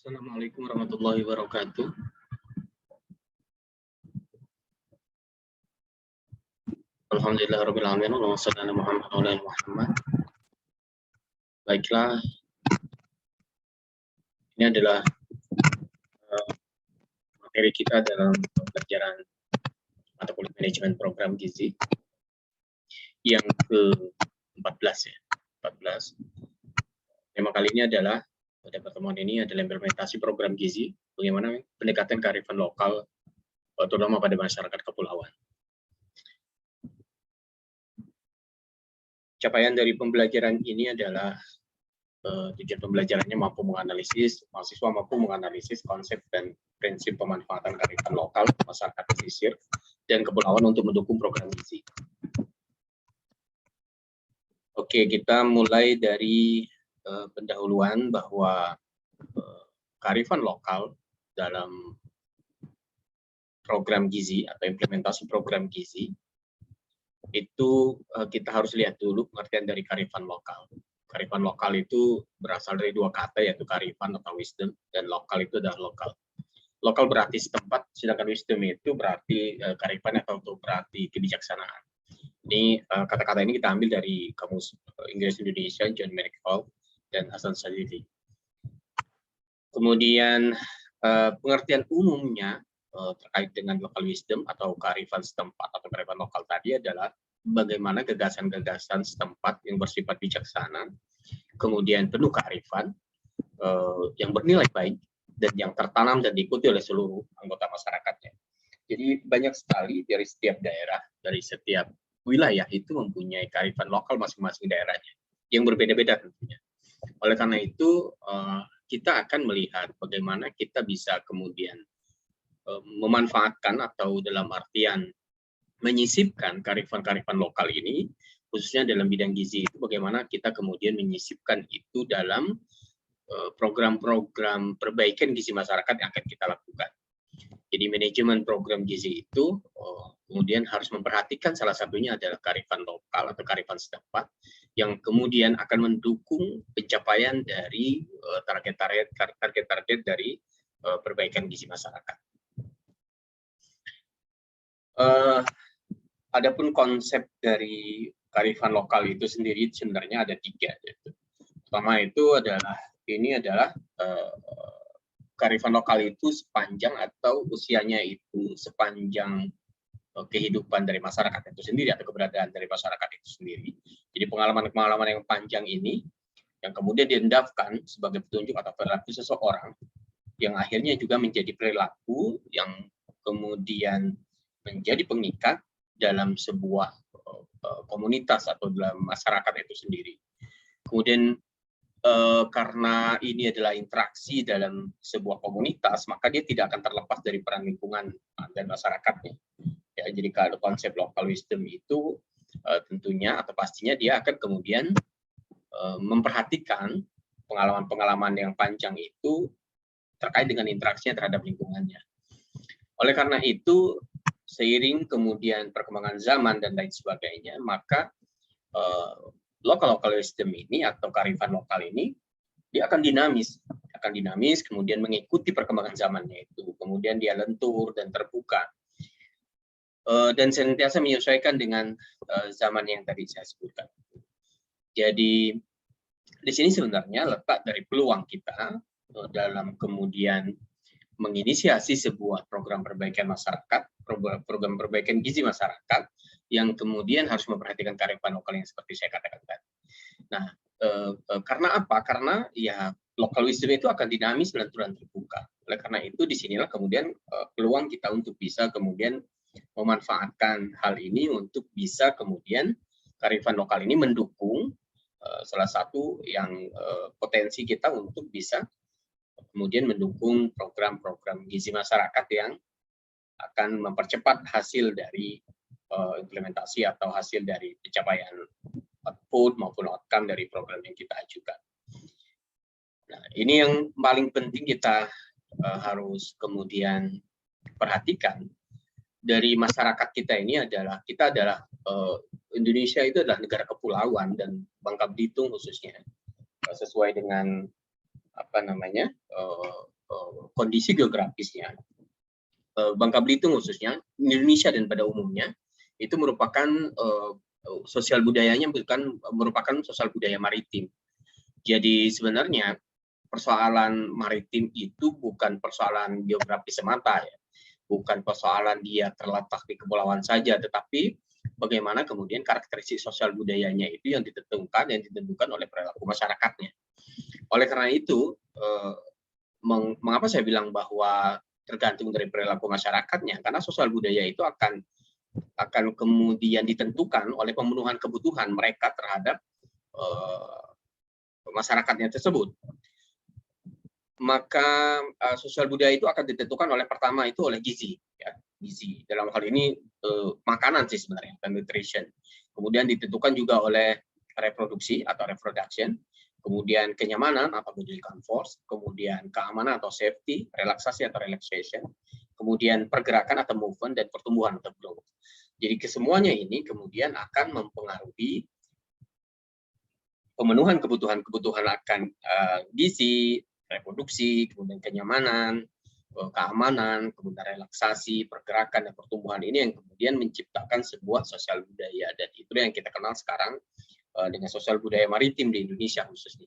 Assalamualaikum warahmatullahi wabarakatuh. Alhamdulillahirabbil alamin. Allahumma shalli ala Muhammad wa ala ali Muhammad. Baiklah, ini adalah materi kita dalam pelajaran mata kuliah manajemen program gizi yang ke-14 ya. 14. Tema kali ini adalah pada pertemuan ini adalah implementasi program gizi, bagaimana pendekatan kearifan lokal terutama pada masyarakat kepulauan. Capaian dari pembelajaran ini adalah tujuan pembelajarannya mahasiswa mampu menganalisis konsep dan prinsip pemanfaatan kearifan lokal masyarakat pesisir dan kepulauan untuk mendukung program gizi. Oke, kita mulai dari pendahuluan bahwa kearifan lokal dalam program gizi atau implementasi program gizi itu kita harus lihat dulu pengertian dari kearifan lokal. Kearifan lokal itu berasal dari dua kata, yaitu kearifan atau wisdom, dan lokal itu adalah lokal. Lokal berarti setempat, sedangkan wisdom itu berarti kearifan atau berarti kebijaksanaan. Ini kata-kata ini kita ambil dari Kamus Inggris Indonesia John Merrick-Hall dan Hasan Sadili. Kemudian pengertian umumnya terkait dengan local wisdom atau kearifan setempat atau kearifan lokal tadi adalah bagaimana gagasan-gagasan setempat yang bersifat bijaksana, kemudian penuh kearifan, yang bernilai baik, dan yang tertanam dan diikuti oleh seluruh anggota masyarakatnya. Jadi banyak sekali dari setiap daerah, dari setiap wilayah itu mempunyai kearifan lokal masing-masing daerahnya, yang berbeda-beda tentunya. Oleh karena itu, kita akan melihat bagaimana kita bisa kemudian memanfaatkan atau dalam artian menyisipkan kearifan-kearifan lokal ini, khususnya dalam bidang gizi itu, bagaimana kita kemudian menyisipkan itu dalam program-program perbaikan gizi masyarakat yang akan kita lakukan. Jadi manajemen program gizi itu kemudian harus memperhatikan salah satunya adalah kearifan lokal atau kearifan setempat yang kemudian akan mendukung pencapaian dari target-target dari perbaikan gizi masyarakat. Adapun konsep dari kearifan lokal itu sendiri sebenarnya ada 3. Pertama itu adalah kearifan lokal itu sepanjang atau usianya itu sepanjang kehidupan dari masyarakat itu sendiri atau keberadaan dari masyarakat itu sendiri. Jadi pengalaman-pengalaman yang panjang ini yang kemudian diendapkan sebagai petunjuk atau perilaku seseorang yang akhirnya juga menjadi perilaku yang kemudian menjadi pengikat dalam sebuah komunitas atau dalam masyarakat itu sendiri. Kemudian karena ini adalah interaksi dalam sebuah komunitas, maka dia tidak akan terlepas dari peran lingkungan dan masyarakatnya. Ya, jadi kalau konsep local wisdom itu tentunya atau pastinya dia akan kemudian memperhatikan pengalaman-pengalaman yang panjang itu terkait dengan interaksinya terhadap lingkungannya. Oleh karena itu, seiring kemudian perkembangan zaman dan lain sebagainya, maka local wisdom ini atau kearifan lokal ini dia akan dinamis, kemudian mengikuti perkembangan zamannya itu, kemudian dia lentur dan terbuka dan senantiasa menyesuaikan dengan zaman yang tadi saya sebutkan. Jadi di sini sebenarnya letak dari peluang kita dalam kemudian menginisiasi sebuah program perbaikan masyarakat, program perbaikan gizi masyarakat yang kemudian harus memperhatikan kearifan lokal yang seperti saya katakan tadi. Nah, karena apa? Karena ya local wisdom itu akan dinamis dan terbuka. Oleh karena itu disinilah kemudian peluang kita untuk bisa kemudian memanfaatkan hal ini untuk bisa kemudian kearifan lokal ini mendukung salah satu yang potensi kita untuk bisa kemudian mendukung program-program gizi masyarakat yang akan mempercepat hasil dari implementasi atau hasil dari pencapaian output maupun outcome dari program yang kita ajukan. Nah, ini yang paling penting kita harus kemudian perhatikan dari masyarakat kita ini adalah Indonesia itu adalah negara kepulauan dan Bangka Belitung khususnya sesuai dengan kondisi geografisnya, Bangka Belitung khususnya, Indonesia dan pada umumnya, itu merupakan sosial budayanya merupakan sosial budaya maritim. Jadi sebenarnya persoalan maritim itu bukan persoalan geografis semata, ya, bukan persoalan dia terletak di kepulauan saja, tetapi bagaimana kemudian karakteristik sosial budayanya itu yang ditentukan oleh perilaku masyarakatnya. Oleh karena itu, mengapa saya bilang bahwa tergantung dari perilaku masyarakatnya, karena sosial budaya itu akan kemudian ditentukan oleh pemenuhan kebutuhan mereka terhadap masyarakatnya tersebut. Maka sosial budaya itu akan ditentukan oleh pertama itu oleh gizi, ya, gizi. Dalam hal ini makanan sih sebenarnya, nutrition. Kemudian ditentukan juga oleh reproduksi atau reproduction, kemudian kenyamanan atau bodily comfort, kemudian keamanan atau safety, relaksasi atau relaxation, kemudian pergerakan atau movement, dan pertumbuhan atau growth. Jadi kesemuanya ini kemudian akan mempengaruhi pemenuhan kebutuhan akan gizi, reproduksi, kemudian kenyamanan, keamanan, kemudian relaksasi, pergerakan, dan pertumbuhan ini yang kemudian menciptakan sebuah sosial budaya, dan itu yang kita kenal sekarang dengan sosial budaya maritim di Indonesia khususnya.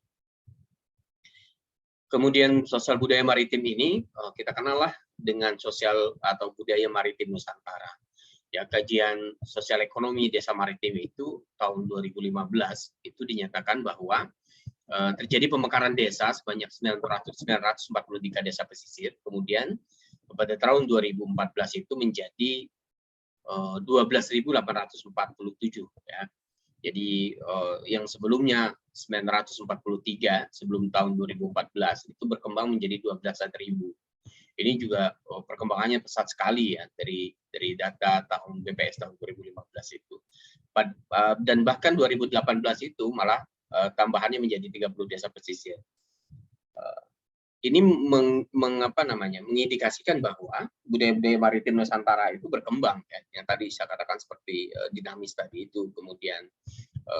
Kemudian sosial budaya maritim ini kita kenal dengan sosial atau budaya maritim Nusantara. Ya, kajian sosial ekonomi desa maritim itu tahun 2015 itu dinyatakan bahwa terjadi pemekaran desa sebanyak 943 desa pesisir. Kemudian pada tahun 2014 itu menjadi 12.847, ya. Jadi yang sebelumnya 943 sebelum tahun 2014 itu berkembang menjadi 12.000. Ini juga perkembangannya pesat sekali, ya, dari data tahun BPS tahun 2015 itu. Dan bahkan 2018 itu malah tambahannya menjadi 30 desa pesisir. Ini mengindikasikan bahwa budaya-budaya maritim Nusantara itu berkembang, ya, yang tadi saya katakan seperti dinamis tadi itu, kemudian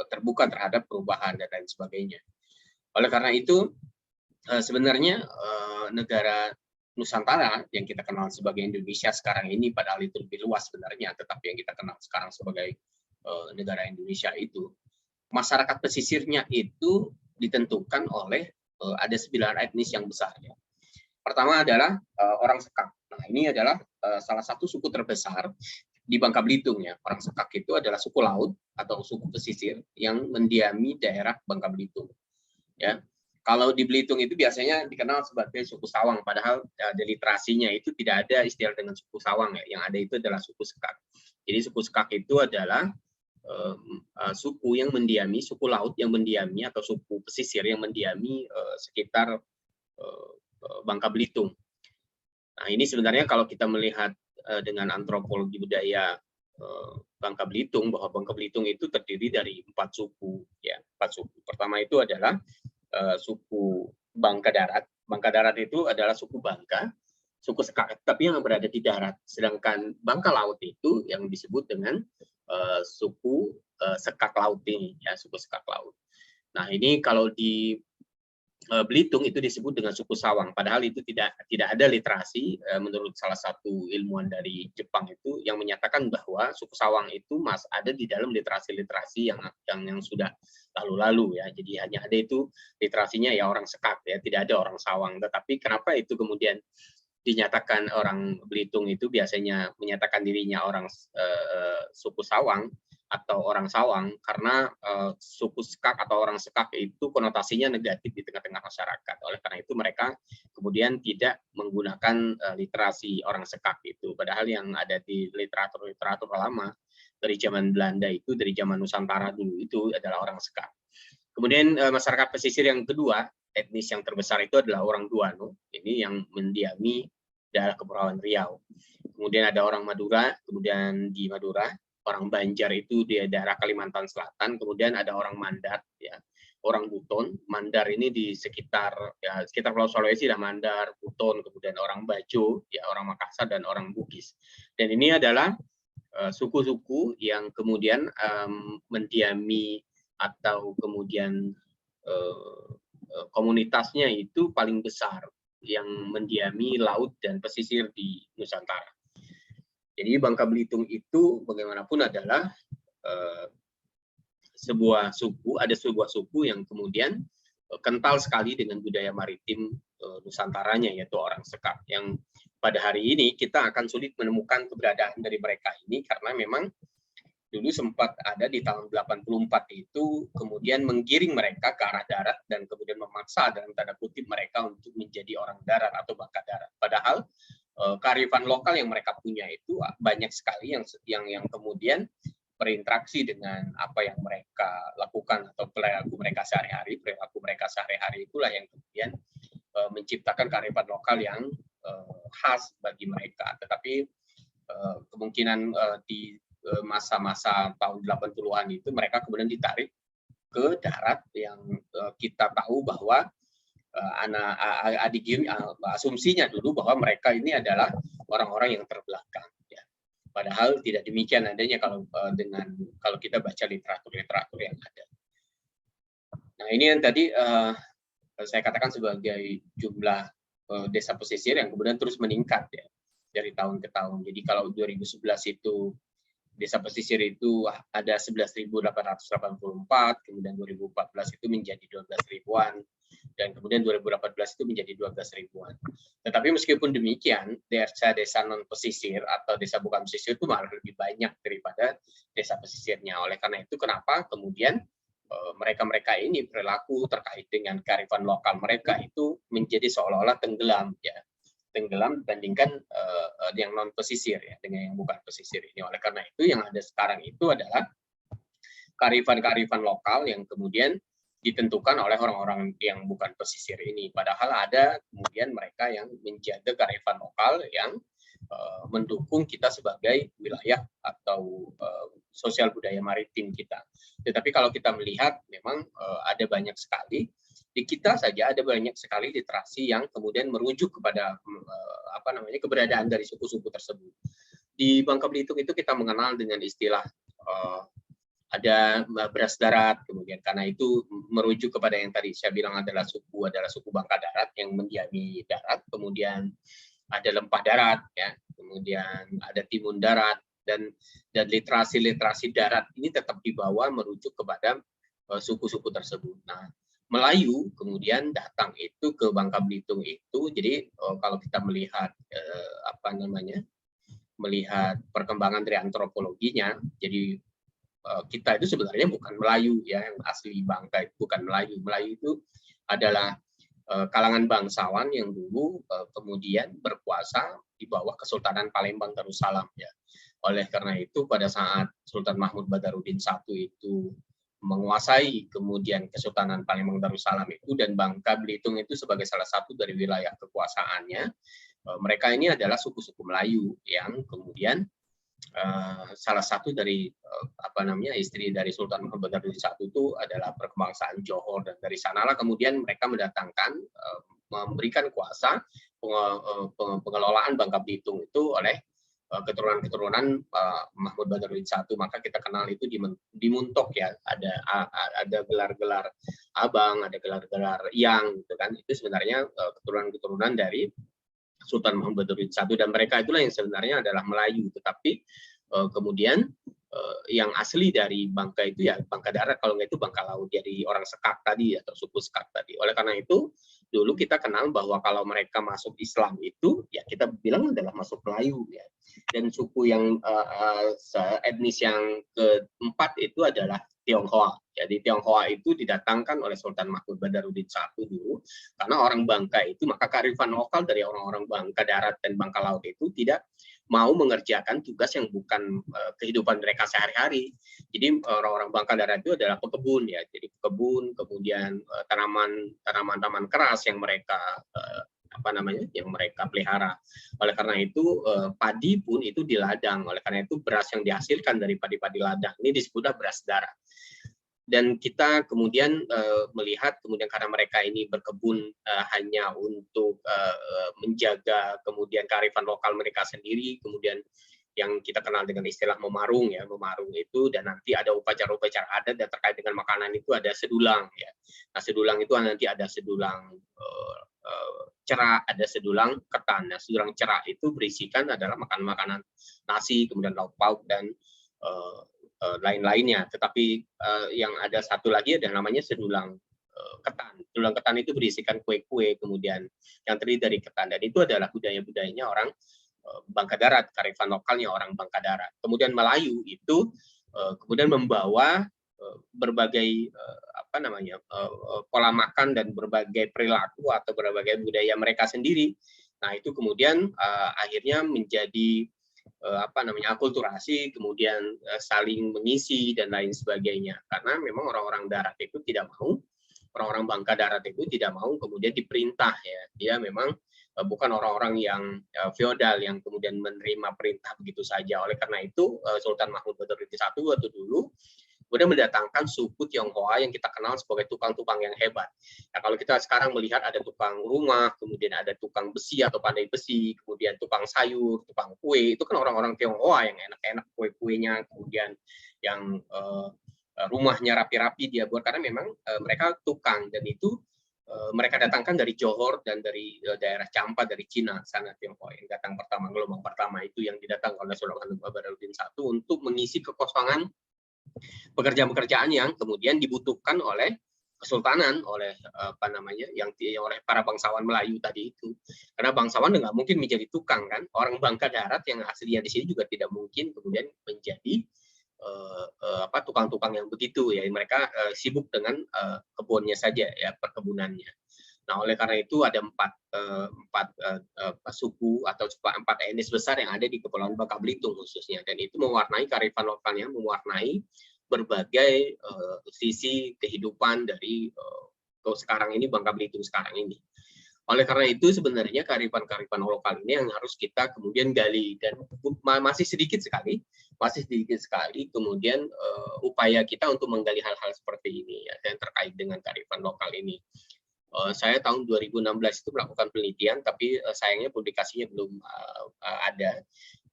terbuka terhadap perubahan dan lain sebagainya. Oleh karena itu sebenarnya negara Nusantara yang kita kenal sebagai Indonesia sekarang ini, padahal itu lebih luas sebenarnya, tetapi yang kita kenal sekarang sebagai negara Indonesia itu, masyarakat pesisirnya itu ditentukan oleh ada 9 etnis yang besar, ya. Pertama adalah orang Sekak. Nah, ini adalah salah satu suku terbesar di Bangka Belitung, ya. Orang Sekak itu adalah suku laut atau suku pesisir yang mendiami daerah Bangka Belitung, ya. Kalau di Belitung itu biasanya dikenal sebagai suku Sawang, padahal di literasinya itu tidak ada istilah dengan suku Sawang, ya. Yang ada itu adalah suku Sekak. Jadi suku Sekak itu adalah suku yang mendiami, suku laut yang mendiami atau suku pesisir yang mendiami sekitar Bangka Belitung. Nah, ini sebenarnya kalau kita melihat dengan antropologi budaya Bangka Belitung, bahwa Bangka Belitung itu terdiri dari 4 suku, ya, 4 suku. Pertama itu adalah suku Bangka Darat. Bangka Darat itu adalah suku Bangka, suku Sekak, tapi yang berada di darat. Sedangkan Bangka Laut itu yang disebut dengan suku Sekak Laut ini, ya, suku Sekak Laut. Nah, ini kalau di Belitung itu disebut dengan suku Sawang, padahal itu tidak ada literasi menurut salah satu ilmuwan dari Jepang itu yang menyatakan bahwa suku Sawang itu ada di dalam literasi yang sudah lalu-lalu, ya. Jadi hanya ada itu literasinya, ya, orang Sekak, ya, tidak ada orang Sawang. Tetapi kenapa itu kemudian dinyatakan orang Belitung itu biasanya menyatakan dirinya orang suku Sawang atau orang Sawang, karena suku Sekak atau orang Sekak itu konotasinya negatif di tengah-tengah masyarakat. Oleh karena itu mereka kemudian tidak menggunakan literasi orang Sekak itu. Padahal yang ada di literatur lama dari zaman Belanda itu, dari zaman Nusantara dulu itu adalah orang Sekak. Kemudian masyarakat pesisir yang kedua, etnis yang terbesar itu adalah orang Duano. Ini yang mendiami daerah Kepulauan Riau. Kemudian ada orang Madura, kemudian di Madura, orang Banjar itu di daerah Kalimantan Selatan, kemudian ada orang Mandar, ya, orang Buton. Mandar ini di sekitar Pulau Sulawesi, ada Mandar, Buton, kemudian orang Bajo, ya, orang Makassar, dan orang Bugis. Dan ini adalah suku-suku yang kemudian mendiami atau kemudian komunitasnya itu paling besar. yang mendiami laut dan pesisir di Nusantara. Jadi Bangka Belitung itu bagaimanapun adalah sebuah suku yang kemudian kental sekali dengan budaya maritim Nusantaranya, yaitu orang Sekak, yang pada hari ini kita akan sulit menemukan keberadaan dari mereka ini karena memang dulu sempat ada di tahun 84 itu kemudian menggiring mereka ke arah darat dan kemudian memaksa dalam tanda kutip mereka untuk menjadi orang darat atau Bangka darat. Padahal kearifan lokal yang mereka punya itu banyak sekali yang kemudian berinteraksi dengan apa yang mereka lakukan atau perilaku mereka sehari-hari itulah yang kemudian menciptakan kearifan lokal yang khas bagi mereka. Tetapi kemungkinan di masa-masa tahun 80-an itu mereka kemudian ditarik ke darat yang kita tahu bahwa asumsinya dulu bahwa mereka ini adalah orang-orang yang terbelakang. Ya. Padahal tidak demikian adanya kalau kita baca literatur yang ada. Nah ini yang tadi saya katakan sebagai jumlah desa pesisir yang kemudian terus meningkat ya dari tahun ke tahun. Jadi kalau 2011 itu desa pesisir itu ada 11.884, kemudian 2014 itu menjadi 12 ribuan, dan kemudian 2018 itu menjadi 12 ribuan. Tetapi meskipun demikian, desa-desa non-pesisir atau desa bukan pesisir itu malah lebih banyak daripada desa pesisirnya. Oleh karena itu, kenapa kemudian mereka-mereka ini perilaku terkait dengan kearifan lokal mereka itu menjadi seolah-olah tenggelam, ya. Tenggelam dibandingkan yang non pesisir ya dengan yang bukan pesisir ini. Oleh karena itu yang ada sekarang itu adalah kearifan-kearifan lokal yang kemudian ditentukan oleh orang-orang yang bukan pesisir ini. Padahal ada kemudian mereka yang menjaga kearifan lokal yang mendukung kita sebagai wilayah atau sosial budaya maritim kita. Tetapi kalau kita melihat memang ada banyak sekali di kita saja ada banyak sekali literasi yang kemudian merujuk kepada keberadaan dari suku-suku tersebut. Di Bangka Belitung itu kita mengenal dengan istilah ada beras darat, kemudian karena itu merujuk kepada yang tadi saya bilang adalah suku Bangka darat yang mendiami darat, kemudian ada lempah darat, ya, kemudian ada timun darat, dan literasi darat ini tetap dibawa merujuk kepada suku-suku tersebut. Nah, Melayu kemudian datang itu ke Bangka Belitung itu, jadi kalau kita melihat melihat perkembangan dari antropologinya, jadi kita itu sebenarnya bukan Melayu ya, yang asli Bangka itu bukan Melayu. Melayu itu adalah kalangan bangsawan yang dulu kemudian berkuasa di bawah Kesultanan Palembang Darussalam ya. Oleh karena itu pada saat Sultan Mahmud Badarudin I itu menguasai kemudian Kesultanan Palembang Darussalam itu dan Bangka Belitung itu sebagai salah satu dari wilayah kekuasaannya, mereka ini adalah suku-suku Melayu yang kemudian salah satu dari istri dari Sultan Mahmud Badarudin I itu adalah berkebangsaan Johor, dan dari sanalah kemudian mereka mendatangkan memberikan kuasa pengelolaan Bangka Belitung itu oleh keturunan-keturunan Mahmud Badarudin I. Maka kita kenal itu di Muntok ya, ada gelar-gelar abang, ada gelar-gelar yang gitu kan, itu sebenarnya keturunan-keturunan dari Sultan Mahmud Badarudin I, dan mereka itulah yang sebenarnya adalah Melayu. Tetapi kemudian yang asli dari Bangka itu ya Bangka darat, kalau nggak itu Bangka laut, jadi orang Sekak tadi atau suku Sekak tadi. Oleh karena itu dulu kita kenal bahwa kalau mereka masuk Islam itu ya kita bilang adalah masuk Melayu ya. Dan suku yang etnis yang keempat itu adalah Tionghoa. Jadi Tionghoa itu didatangkan oleh Sultan Mahmud Badarudin I dulu karena orang Bangka itu, maka kearifan lokal dari orang-orang Bangka darat dan Bangka laut itu tidak mau mengerjakan tugas yang bukan kehidupan mereka sehari-hari. Jadi orang-orang Bangka darat itu adalah pekebun ya. Jadi pekebun, kemudian tanaman keras yang mereka yang mereka pelihara. Oleh karena itu padi pun itu di ladang. Oleh karena itu beras yang dihasilkan dari padi-padi ladang ini disebutlah beras darat. Dan kita kemudian melihat kemudian karena mereka ini berkebun hanya untuk menjaga kemudian kearifan lokal mereka sendiri, kemudian yang kita kenal dengan istilah memarung ya, memarung itu, dan nanti ada upacara-upacara adat dan terkait dengan makanan itu ada sedulang ya. Nah, sedulang itu nanti ada sedulang cerah, ada sedulang ketan. Nah, sedulang cerah itu berisikan adalah makanan nasi, kemudian lauk pauk dan lain-lainnya. Tetapi yang ada satu lagi ada namanya sedulang ketan. Sedulang ketan itu berisikan kue-kue, kemudian yang terdiri dari ketan. Dan itu adalah budaya-budayanya orang Bangka Darat, kearifan lokalnya orang Bangka Darat. Kemudian Melayu itu kemudian membawa berbagai pola makan dan berbagai perilaku atau berbagai budaya mereka sendiri. Nah, itu kemudian akhirnya menjadi akulturasi, kemudian saling mengisi dan lain sebagainya. Karena memang orang-orang darat itu tidak mau, orang-orang Bangka Darat itu tidak mau kemudian diperintah, ya. Dia memang bukan orang-orang yang feodal yang kemudian menerima perintah begitu saja. Oleh karena itu Sultan Mahmud Badarudin I waktu dulu kemudian mendatangkan suku Tionghoa yang kita kenal sebagai tukang-tukang yang hebat. Nah, kalau kita sekarang melihat ada tukang rumah, kemudian ada tukang besi atau pandai besi, kemudian tukang sayur, tukang kue, itu kan orang-orang Tionghoa yang enak-enak kue-kuenya, kemudian yang rumahnya rapi-rapi dia buat, karena memang mereka tukang, dan itu mereka datangkan dari Johor dan dari daerah Champa, dari Cina sana. Tionghoa yang datang pertama, gelombang pertama itu yang didatangkan oleh Sultan Badarudin I untuk mengisi kekosongan pekerjaan-pekerjaan yang kemudian dibutuhkan oleh kesultanan, oleh oleh para bangsawan Melayu tadi itu. Karena bangsawan nggak mungkin menjadi tukang, kan? Orang Bangka Darat yang aslinya di sini juga tidak mungkin kemudian menjadi tukang-tukang yang begitu, ya. Mereka sibuk dengan kebunnya saja, ya, perkebunannya. Nah, oleh karena itu ada empat suku atau empat etnis besar yang ada di Kepulauan Bangka Belitung khususnya, dan itu mewarnai kearifan lokalnya, mewarnai berbagai sisi kehidupan dari sekarang ini Bangka Belitung sekarang ini. Oleh karena itu sebenarnya kearifan-kearifan lokal ini yang harus kita kemudian gali, dan masih sedikit sekali kemudian upaya kita untuk menggali hal-hal seperti ini, ya, yang terkait dengan kearifan lokal ini. Saya tahun 2016 itu melakukan penelitian, tapi sayangnya publikasinya belum ada.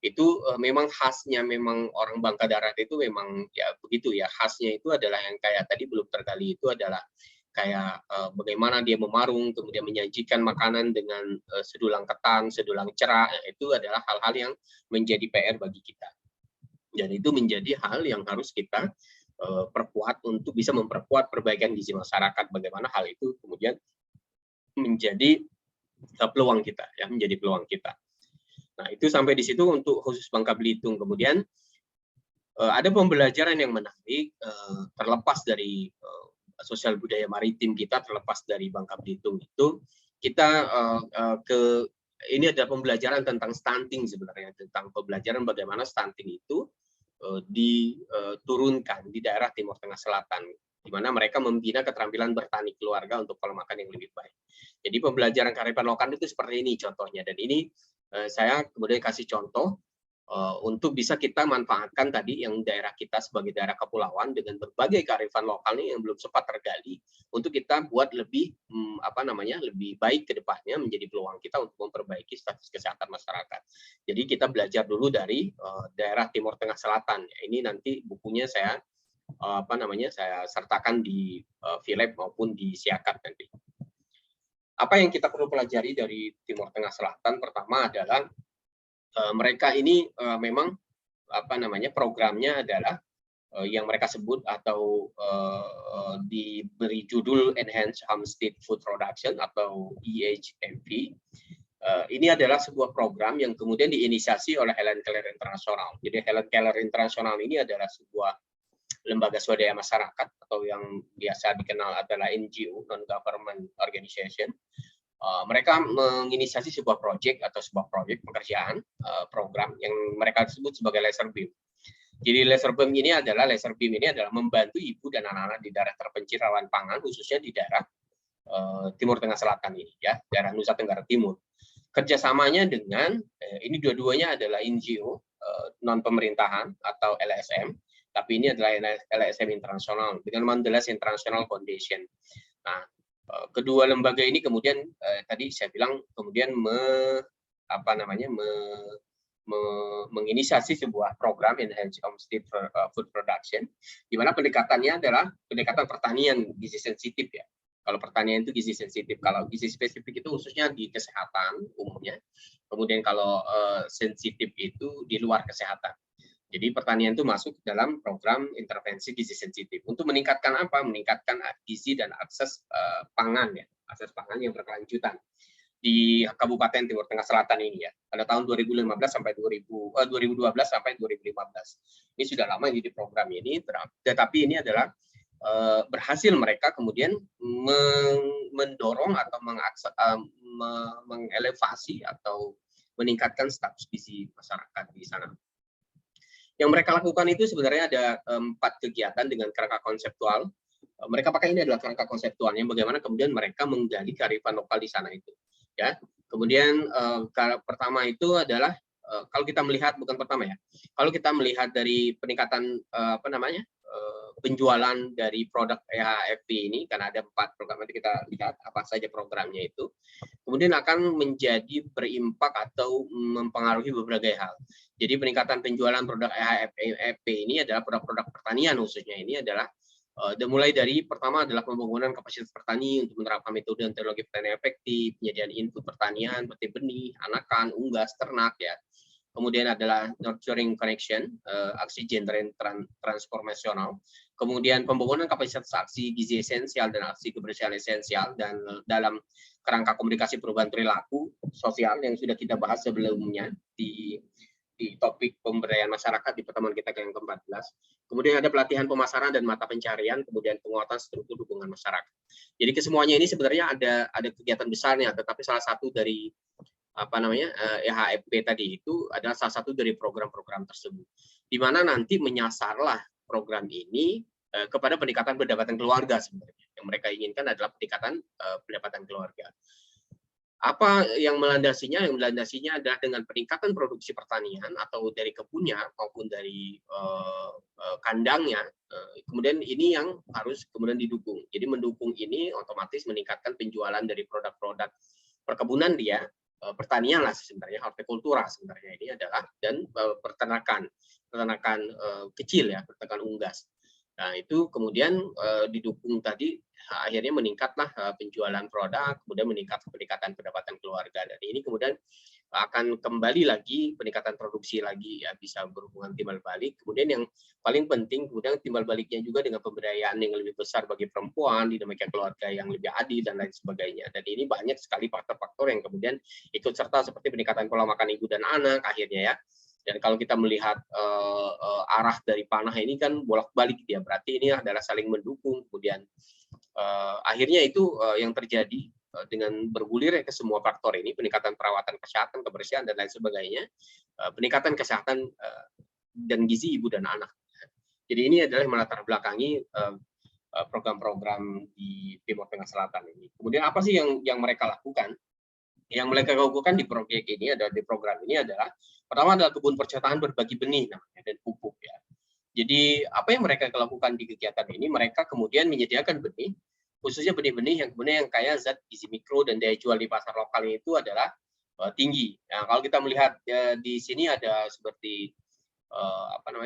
Itu memang khasnya, memang orang Bangka Darat itu memang ya begitu, ya, khasnya itu adalah yang kayak tadi belum tergali, itu adalah kayak bagaimana dia memarung, kemudian menyajikan makanan dengan sedulang ketan, sedulang cerah. Itu adalah hal-hal yang menjadi PR bagi kita. Dan itu menjadi hal yang harus kita perkuat untuk bisa memperkuat perbaikan gizi masyarakat. Bagaimana hal itu kemudian menjadi peluang kita, ya, menjadi peluang kita. Nah, itu sampai di situ untuk khusus Bangka Belitung. Kemudian ada pembelajaran yang menarik terlepas dari sosial budaya maritim kita, terlepas dari Bangka Belitung itu, kita ini ada pembelajaran tentang stunting sebenarnya, tentang pembelajaran bagaimana stunting itu diturunkan di daerah Timur Tengah Selatan, di mana mereka membina keterampilan bertani keluarga untuk pola makan yang lebih baik. Jadi pembelajaran kearifan lokal itu seperti ini contohnya, dan ini saya kemudian kasih contoh untuk bisa kita manfaatkan tadi yang daerah kita sebagai daerah kepulauan dengan berbagai kearifan lokalnya yang belum sempat tergali, untuk kita buat lebih lebih baik ke depannya, menjadi peluang kita untuk memperbaiki status kesehatan masyarakat. Jadi kita belajar dulu dari daerah Timur Tengah Selatan. Ini nanti bukunya saya saya sertakan di Philip maupun di Siakat nanti. Apa yang kita perlu pelajari dari Timur Tengah Selatan? Pertama adalah mereka ini memang programnya adalah yang mereka sebut atau diberi judul Enhanced Homestead Food Production atau EHMP. Ini adalah sebuah program yang kemudian diinisiasi oleh Helen Keller International. Jadi Helen Keller International ini adalah sebuah lembaga swadaya masyarakat atau yang biasa dikenal adalah NGO, non-government organization. Mereka menginisiasi sebuah proyek pekerjaan program yang mereka sebut sebagai laser beam. Jadi laser beam ini adalah membantu ibu dan anak-anak di daerah terpencil rawan pangan, khususnya di daerah Timur Tengah Selatan ini, ya, daerah Nusa Tenggara Timur. Kerjasamanya dengan ini dua-duanya adalah NGO non pemerintahan atau LSM, tapi ini adalah LSM internasional dengan Mandela's International Foundation. Nah, kedua lembaga ini kemudian tadi saya bilang kemudian menginisiasi sebuah program Enhanced Homestead Food Production, di mana pendekatannya adalah pendekatan pertanian gizi sensitif, ya. Kalau pertanian itu gizi sensitif, kalau gizi spesifik itu khususnya di kesehatan umumnya. Kemudian kalau sensitif itu di luar kesehatan. Jadi pertanian itu masuk dalam program intervensi gizi sensitif untuk meningkatkan apa? Meningkatkan gizi dan akses pangan ya, akses pangan yang berkelanjutan di Kabupaten Timur Tengah Selatan ini ya. Pada tahun 2015 sampai 2012 sampai 2015. Ini sudah lama jadi program ini, tetapi ini adalah berhasil mereka kemudian mendorong atau mengelevasi atau meningkatkan status gizi masyarakat di sana. Yang mereka lakukan itu sebenarnya ada 4 kegiatan dengan kerangka konseptual. Mereka pakai ini adalah kerangka konseptualnya, bagaimana kemudian mereka menggali kearifan lokal di sana itu. Ya, kemudian pertama itu adalah kalau kita melihat bukan pertama ya, kalau kita melihat dari peningkatan penjualan dari produk EHFP ini, karena ada 4 program, nanti kita lihat apa saja programnya itu, kemudian akan menjadi berimpak atau mempengaruhi berbagai hal. Jadi peningkatan penjualan produk EHFP ini adalah produk-produk pertanian khususnya ini adalah mulai dari pertama adalah pembangunan kapasitas petani untuk menerapkan metode dan teknologi pertanian efektif, penyediaan input pertanian, seperti benih, anakan, unggas, ternak ya. Kemudian adalah nurturing connection, aksi gender transformasional. Kemudian pembangunan kapasitas aksi gizi esensial dan aksi kebersihan esensial, dan dalam kerangka komunikasi perubahan perilaku sosial yang sudah kita bahas sebelumnya di topik pemberdayaan masyarakat di pertemuan kita yang ke-14. Kemudian ada pelatihan pemasaran dan mata pencarian, kemudian penguatan struktur dukungan masyarakat. Jadi kesemuanya ini sebenarnya ada kegiatan besarnya, tetapi salah satu dari EHFP tadi itu adalah salah satu dari program-program tersebut, di mana nanti menyasarlah program ini kepada peningkatan pendapatan keluarga sebenarnya. Yang mereka inginkan adalah peningkatan pendapatan keluarga. Apa yang melandasinya? Yang melandasinya adalah dengan peningkatan produksi pertanian atau dari kebunnya maupun dari kandangnya. Kemudian ini yang harus kemudian didukung. Jadi mendukung ini otomatis meningkatkan penjualan dari produk-produk perkebunan dia, pertanian lah sebenarnya, hortikultura sebenarnya ini adalah, dan peternakan kecil ya, peternakan unggas. Nah itu kemudian didukung tadi, akhirnya meningkatlah penjualan produk, kemudian peningkatan pendapatan keluarga, dan ini kemudian akan kembali lagi peningkatan produksi lagi ya, bisa berhubungan timbal balik. Kemudian yang paling penting kemudian timbal baliknya juga dengan pemberdayaan yang lebih besar bagi perempuan, dinamika keluarga yang lebih adil dan lain sebagainya. Dan ini banyak sekali faktor-faktor yang kemudian ikut serta, seperti peningkatan pola makan ibu dan anak akhirnya ya. Dan kalau kita melihat arah dari panah ini kan bolak-balik dia, berarti ini adalah saling mendukung. Kemudian akhirnya itu yang terjadi dengan bergulir ke semua faktor ini, peningkatan perawatan kesehatan, kebersihan dan lain sebagainya, peningkatan kesehatan dan gizi ibu dan anak. Jadi ini adalah melatar belakangi program-program di Timur Tengah Selatan ini. Kemudian apa sih yang mereka lakukan? Yang mereka lakukan di proyek ini adalah, di program ini adalah, pertama adalah kebun percetakan berbagi benih namanya, dan pupuk ya. Jadi apa yang mereka lakukan di kegiatan ini, mereka kemudian menyediakan benih, khususnya benih-benih yang kaya zat gizi mikro dan daya jual di pasar lokal itu adalah tinggi. Nah, kalau kita melihat di sini ada seperti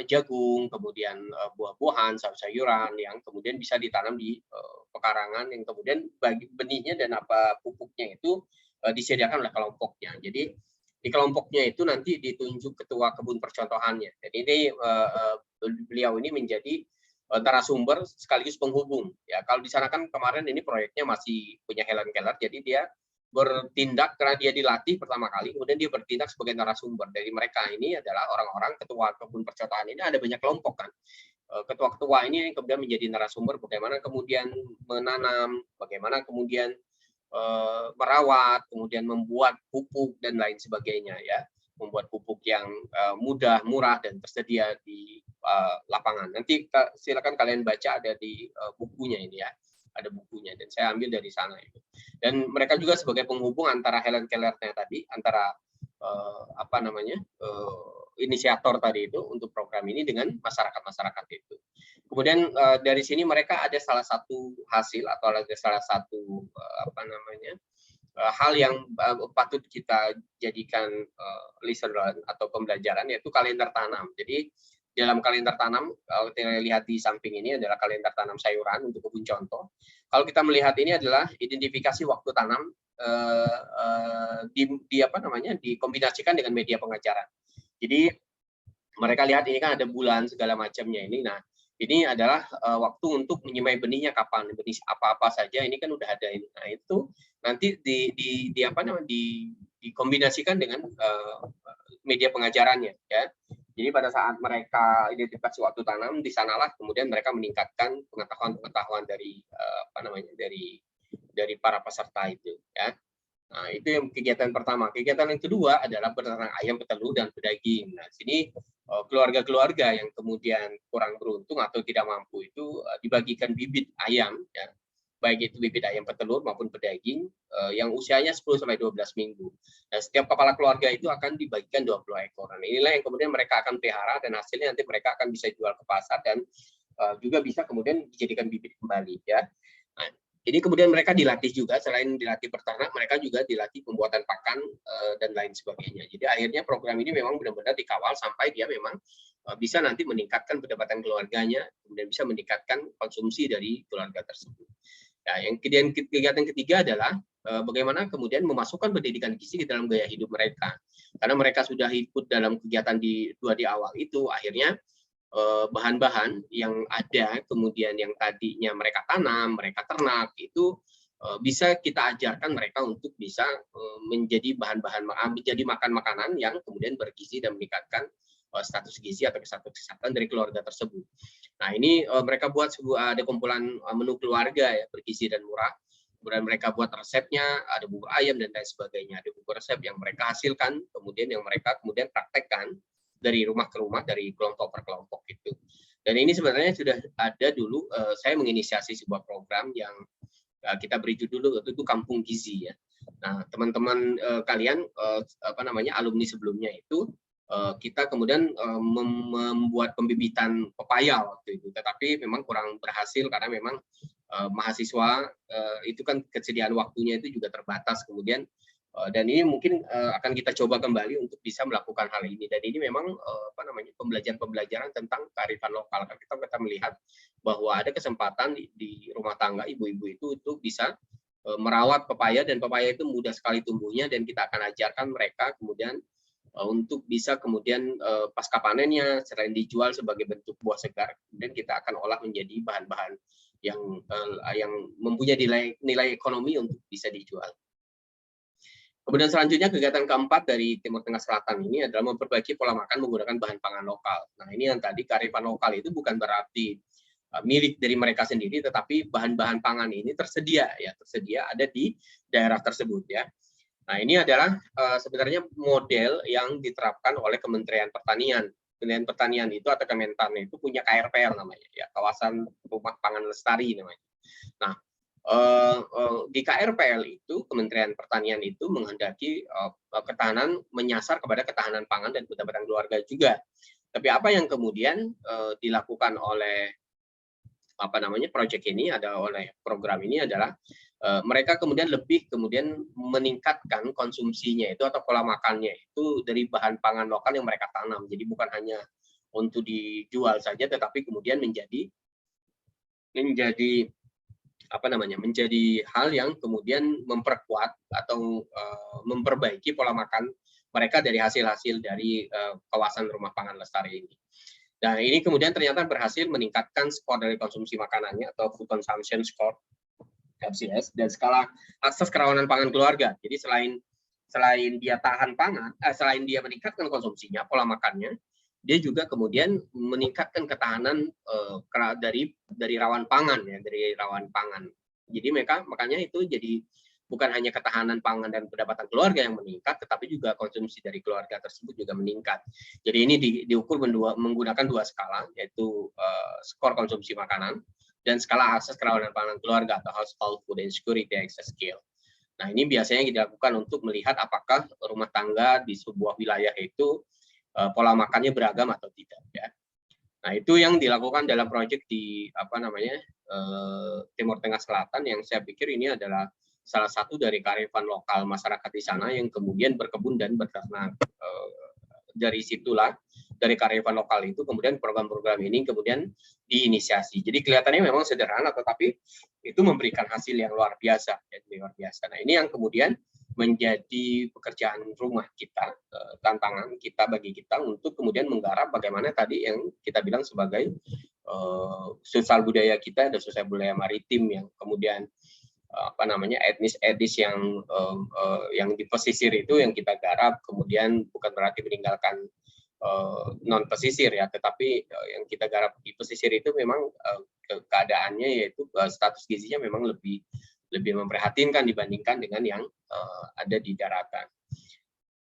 jagung, kemudian buah-buahan, sayur-sayuran yang kemudian bisa ditanam di pekarangan, yang kemudian bagi benihnya dan pupuknya itu disediakan oleh kelompoknya. Jadi di kelompoknya itu nanti ditunjuk ketua kebun percontohannya. Jadi ini beliau ini menjadi narasumber sekaligus penghubung. Ya, kalau di sana kan kemarin ini proyeknya masih punya Helen Keller, jadi dia bertindak karena dia dilatih pertama kali, kemudian dia bertindak sebagai narasumber. Dari mereka ini adalah orang-orang ketua kebun percontohan ini, ada banyak kelompok kan. Ketua-ketua ini kemudian menjadi narasumber bagaimana kemudian menanam, bagaimana kemudian merawat, kemudian membuat pupuk dan lain sebagainya ya, membuat pupuk yang mudah, murah dan tersedia di lapangan. Nanti silakan kalian baca, ada di bukunya ini ya, ada bukunya dan saya ambil dari sana itu. Dan mereka juga sebagai penghubung antara Helen Keller-nya tadi, antara inisiator tadi itu untuk program ini dengan masyarakat itu. Kemudian dari sini mereka ada salah satu hasil atau ada salah satu hal yang patut kita jadikan lesson learned atau pembelajaran, yaitu kalender tanam. Jadi dalam kalender tanam, kalau kita lihat di samping ini adalah kalender tanam sayuran untuk kebun contoh. Kalau kita melihat ini adalah identifikasi waktu tanam dikombinasikan dengan media pengajaran. Jadi mereka lihat ini kan ada bulan segala macamnya ini. Nah, ini adalah waktu untuk menyemai benihnya kapan, benih apa-apa saja ini kan udah ada ini. Nah, itu nanti dikombinasikan dengan media pengajarannya ya. Jadi pada saat mereka identifikasi waktu tanam, di sanalah kemudian mereka meningkatkan pengetahuan dari dari para peserta itu ya. Nah, itu yang kegiatan pertama. Kegiatan yang kedua adalah beternak ayam, petelur, dan pedaging. Nah, sini keluarga-keluarga yang kemudian kurang beruntung atau tidak mampu itu dibagikan bibit ayam, ya, baik itu bibit ayam petelur maupun pedaging yang usianya 10-12 minggu. Nah, setiap kepala keluarga itu akan dibagikan 20 ekor. Nah, inilah yang kemudian mereka akan pelihara dan hasilnya nanti mereka akan bisa jual ke pasar dan juga bisa kemudian dijadikan bibit kembali. Ya. Nah, ini kemudian mereka dilatih juga, selain dilatih peternak, mereka juga dilatih pembuatan pakan dan lain sebagainya. Jadi akhirnya program ini memang benar-benar dikawal sampai dia memang bisa nanti meningkatkan pendapatan keluarganya, kemudian bisa meningkatkan konsumsi dari keluarga tersebut. Nah, yang kegiatan ketiga adalah bagaimana kemudian memasukkan pendidikan gizi di dalam gaya hidup mereka. Karena mereka sudah ikut dalam kegiatan di awal itu, akhirnya bahan-bahan yang ada kemudian yang tadinya mereka tanam, mereka ternak itu bisa kita ajarkan mereka untuk bisa menjadi bahan-bahan menjadi makan makanan yang kemudian bergizi dan meningkatkan status gizi atau status kesehatan dari keluarga tersebut. Nah, ini mereka buat ada kumpulan menu keluarga ya, bergizi dan murah. Kemudian mereka buat resepnya, ada bubur ayam dan lain sebagainya. Ada bubur resep yang mereka hasilkan, kemudian yang mereka kemudian praktekkan dari rumah ke rumah, dari kelompok per kelompok itu. Dan ini sebenarnya sudah ada dulu, saya menginisiasi sebuah program yang kita beri judul itu Kampung Gizi ya. Nah, teman-teman kalian alumni sebelumnya itu kita kemudian membuat pembibitan pepaya waktu itu, tetapi memang kurang berhasil karena memang mahasiswa itu kan kesediaan waktunya itu juga terbatas kemudian. Dan ini mungkin akan kita coba kembali untuk bisa melakukan hal ini. Dan ini memang pembelajaran tentang kearifan lokal. Kita melihat bahwa ada kesempatan di rumah tangga ibu-ibu itu untuk bisa merawat pepaya, dan pepaya itu mudah sekali tumbuhnya, dan kita akan ajarkan mereka kemudian untuk bisa kemudian pasca panennya selain dijual sebagai bentuk buah segar, kemudian kita akan olah menjadi bahan-bahan yang mempunyai nilai ekonomi untuk bisa dijual. Kemudian selanjutnya kegiatan keempat dari Timur Tengah Selatan ini adalah memperbaiki pola makan menggunakan bahan pangan lokal. Nah, ini yang tadi kearifan lokal itu bukan berarti milik dari mereka sendiri, tetapi bahan-bahan pangan ini tersedia ada di daerah tersebut ya. Nah, ini adalah sebenarnya model yang diterapkan oleh Kementerian Pertanian. Kementerian Pertanian itu atau Kementan itu punya KRPL namanya ya, Kawasan Rumah Pangan Lestari namanya. Nah, di KRPL itu Kementerian Pertanian itu menghendaki ketahanan, menyasar kepada ketahanan pangan dan pendapatan keluarga juga. Tapi apa yang kemudian dilakukan oleh proyek ini, oleh program ini adalah mereka kemudian meningkatkan konsumsinya itu atau pola makannya itu dari bahan pangan lokal yang mereka tanam. Jadi bukan hanya untuk dijual saja, tetapi kemudian menjadi hal yang kemudian memperkuat atau memperbaiki pola makan mereka dari hasil-hasil dari kawasan rumah pangan lestari ini. Dan ini kemudian ternyata berhasil meningkatkan skor dari konsumsi makanannya atau food consumption score FCS dan skala akses kerawanan pangan keluarga. Jadi selain dia tahan pangan, selain dia meningkatkan konsumsinya, pola makannya, dia juga kemudian meningkatkan ketahanan dari rawan pangan ya, dari rawan pangan. Jadi makanya itu jadi bukan hanya ketahanan pangan dan pendapatan keluarga yang meningkat, tetapi juga konsumsi dari keluarga tersebut juga meningkat. Jadi ini diukur menggunakan dua skala, yaitu skor konsumsi makanan dan skala akses kerawanan pangan keluarga atau Household Food Insecurity Access Scale. Nah, ini biasanya dilakukan untuk melihat apakah rumah tangga di sebuah wilayah itu pola makannya beragam atau tidak ya. Nah, itu yang dilakukan dalam proyek di Timur Tengah Selatan, yang saya pikir ini adalah salah satu dari kearifan lokal masyarakat di sana yang kemudian berkebun dan beternak. Dari situlah dari kearifan lokal itu kemudian program-program ini kemudian diinisiasi. Jadi kelihatannya memang sederhana, tetapi itu memberikan hasil yang luar biasa, ya, luar biasa. Nah, ini yang kemudian menjadi pekerjaan rumah kita, tantangan kita bagi kita untuk kemudian menggarap bagaimana tadi yang kita bilang sebagai sosial budaya kita, ada sosial budaya maritim yang kemudian etnis yang di pesisir itu yang kita garap, kemudian bukan berarti meninggalkan non pesisir ya, tetapi yang kita garap di pesisir itu memang keadaannya yaitu status gizinya memang lebih memprihatinkan dibandingkan dengan yang ada di daratan.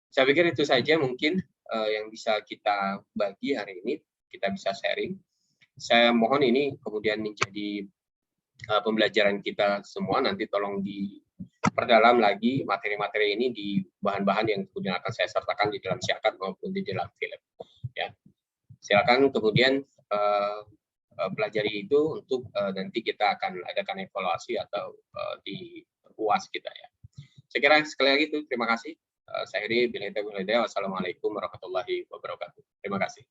Saya pikir itu saja mungkin yang bisa kita bagi hari ini, kita bisa sharing. Saya mohon ini kemudian menjadi pembelajaran kita semua, nanti tolong diperdalam lagi materi-materi ini di bahan-bahan yang kemudian akan saya sertakan di dalam syakat maupun di dalam film. Ya, silakan kemudian pelajari itu untuk nanti kita akan adakan evaluasi atau di UAS kita ya. Saya kira sekali lagi itu terima kasih. Saya Heri, wassalamualaikum warahmatullahi wabarakatuh. Terima kasih.